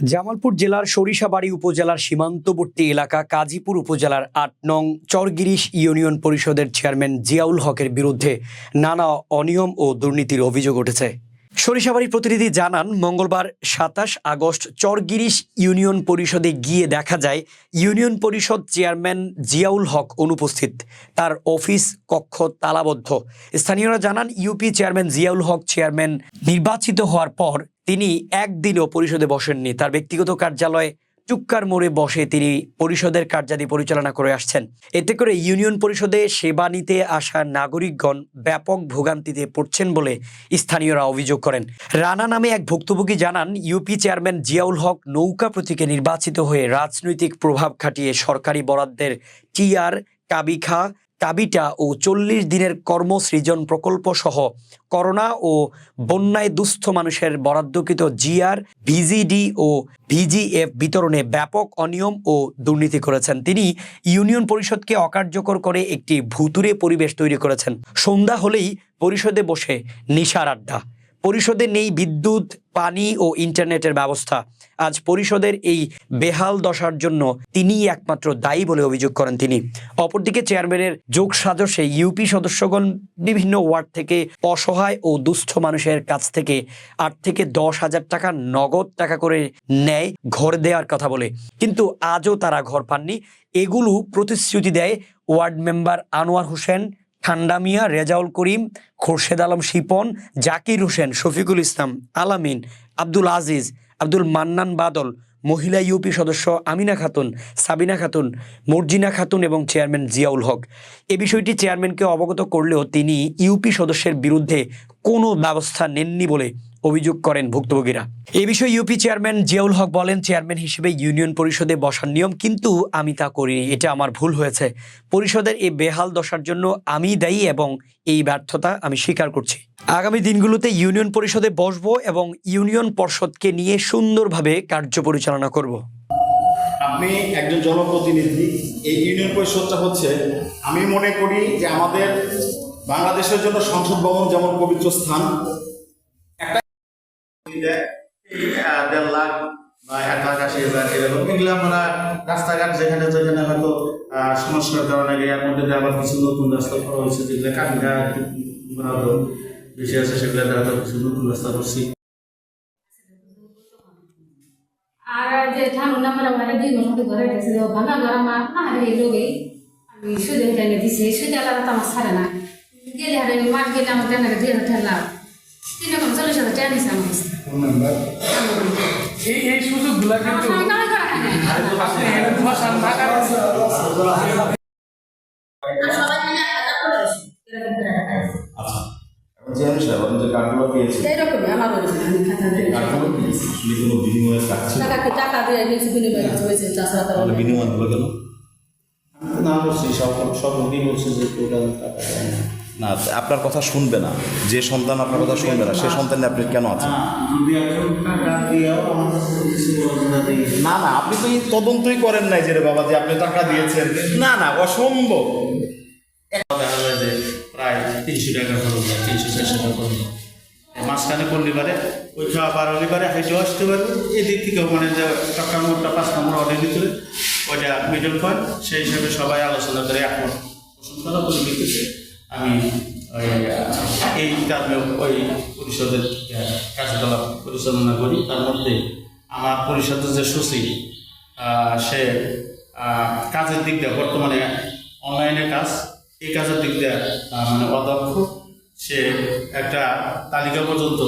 জামালপুর জেলার সরিষাবাড়ী উপজেলার সীমান্তবর্তী এলাকা কাজীপুর উপজেলার ৮ নং চরগিরিশ ইউনিয়ন পরিষদের চেয়ারম্যান জিয়াউল হকের বিরুদ্ধে নানা অনিয়ম ও দুর্নীতির অভিযোগ উঠেছে। সরিষাবাড়ীর প্রতিনিধি জানান, মঙ্গলবার ২৭ আগস্ট চরগিরিশ ইউনিয়ন পরিষদে গিয়ে দেখা যায় ইউনিয়ন পরিষদ চেয়ারম্যান জিয়াউল হক অনুপস্থিত, তার অফিস কক্ষ তালাবদ্ধ। স্থানীয়রা জানান, ইউপি চেয়ারম্যান জিয়াউল হক চেয়ারম্যান নির্বাচিত হওয়ার পর তিনি একদিনও পরিষদে বসেননি। তার ব্যক্তিগত কার্যালয়ে টুক্কার মোড়ে বসে তিনি পরিষদের কার্যাদি পরিচালনা করে আসছেন। এতে করে ইউনিয়ন পরিষদে সেবা নিতে আসা নাগরিকগণ ব্যাপক ভোগান্তিতে পড়ছেন বলে স্থানীয়রা অভিযোগ করেন। রানা নামে এক ভুক্তভোগী জানান, ইউপি চেয়ারম্যান জিয়াউল হক নৌকা প্রতীকে নির্বাচিত হয়ে রাজনৈতিক প্রভাব খাটিয়ে সরকারি বরাদ্দের টিআর, কাবিটা ও ৪০ দিনের কর্মসৃজন প্রকল্প সহ করোনা ও বন্যায় দুস্থ মানুষের বরাদ্দকৃত জিআর, ভিজিডি ও ভিজিএফ বিতরণে ব্যাপক অনিয়ম ও দুর্নীতি করেছেন। তিনি ইউনিয়ন পরিষদকে অকার্যকর করে একটি ভুতুড়ে পরিবেশ তৈরি করেছেন। সন্ধ্যা হলেই পরিষদে বসে নিশার আড্ডা। পরিষদে নেই বিদ্যুৎ, পানি ও ইন্টারনেটের ব্যবস্থা। আজ পরিষদের এই বেহাল দশার জন্য তিনিই একমাত্র দায়ী বলে অভিযোগ করেন তিনি। অপরদিকে চেয়ারম্যানের যোগ সাজসে ইউপি সদস্যগণ বিভিন্ন ওয়ার্ড থেকে অসহায় ও দুস্থ মানুষের কাছ থেকে ৮ থেকে ১০ হাজার টাকা নগদ টাকা করে নেয় ঘর দেওয়ার কথা বলে, কিন্তু আজও তারা ঘর পাননি। এগুলো প্রতিশ্রুতি দেয় ওয়ার্ড মেম্বার আনোয়ার হোসেন, ঠান্ডা মিয়া, রেজাউল করিম, খোরশেদ আলম শিপন, জাকির হোসেন, শফিকুল ইসলাম, আলামিন, আব্দুল আজিজ, আব্দুল মান্নান বাদল, মহিলা ইউপি সদস্য আমিনা খাতুন, সাবিনা খাতুন, মর্জিনা খাতুন এবং চেয়ারম্যান জিয়াউল হক। এ বিষয়টি চেয়ারম্যানকে অবগত করলেও তিনি ইউপি সদস্যের বিরুদ্ধে কোনো ব্যবস্থা নেননি বলে অভিযোগ করেন ভুক্তভোগীরা। এ বিষয়ে ইউপি চেয়ারম্যান জিয়াউল হক বলেন, চেয়ারম্যান হিসেবে ইউনিয়ন পরিষদে বসার নিয়ম, কিন্তু আমি তা করিনি। এটা আমার ভুল হয়েছে। পরিষদের এই বেহাল দশার জন্য আমি দায়ী এবং এই ব্যর্থতা আমি স্বীকার করছি। আগামী দিনগুলোতে ইউনিয়ন পরিষদে বসবো এবং ইউনিয়ন পরিষদকে নিয়ে সুন্দরভাবে কার্য পরিচালনা করব। আপনি একজন জনপ্রতিনিধি। এই ইউনিয়ন পরিষদটা হচ্ছে, আমি মনে করি যে আমাদের বাংলাদেশের জন্য সংসদ ভবন যেমন পবিত্র স্থান, একটা ১.৫ লাখ বা ১,৮০,০০০ এরকম, এগুলো আমরা রাস্তাঘাট যেখানে যেখানে হয়তো সমস্যার কারণে এর মধ্যে আবার কিছু নতুন রাস্তা করা হয়েছে, যেগুলো কাঠিটা বেশি আছে, সেগুলো হয়তো কিছু নতুন রাস্তা করছি। আর যে ঠান্ডা আমরা মানে ২ বছর ঘরে গেছে, ভাঙা গরম না এই লোকে আমি সুদে টেনে দিছি, সুদে আলাদা তো আমার ছাড়ে না। গেলে হারে মাঠ গেলে আমার টেনে ২,০০০ ঠেলাম, ৩,৪০,০০০ টেনে দিছে আমার কাছে। এই সুযোগগুলো কিন্তু টাকা দিয়ে বিনিময় কেন না বলছি, সব বলছে যে না, আপনার কথা শুনবে না। যে সন্তান আপনার কথা শুনবে না, সে সন্তানে আপনি কেন আছেন? না না, আপনি তো এই তদন্তই করেন নাই যে রে বাবা যে আপনি টাকা দিয়েছেন। না না, অসম্ভব। প্রায় ৩০০ টাকা খরচ হয়, ৩০০-৪০০ টাকা খরচ হয়। মাঝখানে করলে পারে ওই খাওয়া পার হলে পারে হাইটেও আসতে পারবে। এদিক থেকেও মানে যে টাকা মোটটা ৫ নম্বর অর্ডের ভিতরে ওইটা মিডল পয়েন্ট, সেই হিসাবে সবাই আলোচনা করে এখন পছন্দ করে দিতেছে। আমি এই কারণে ওই পরিষদের কার্যকলাপ পরিচালনা করি। তার মধ্যে আমার পরিষদের যে সচিব, সে কাজের দিক দিয়ে বর্তমানে অনলাইনে কাজ, এই কাজের দিক দিয়ে মানে অদক্ষ। সে একটা তালিকা পর্যন্ত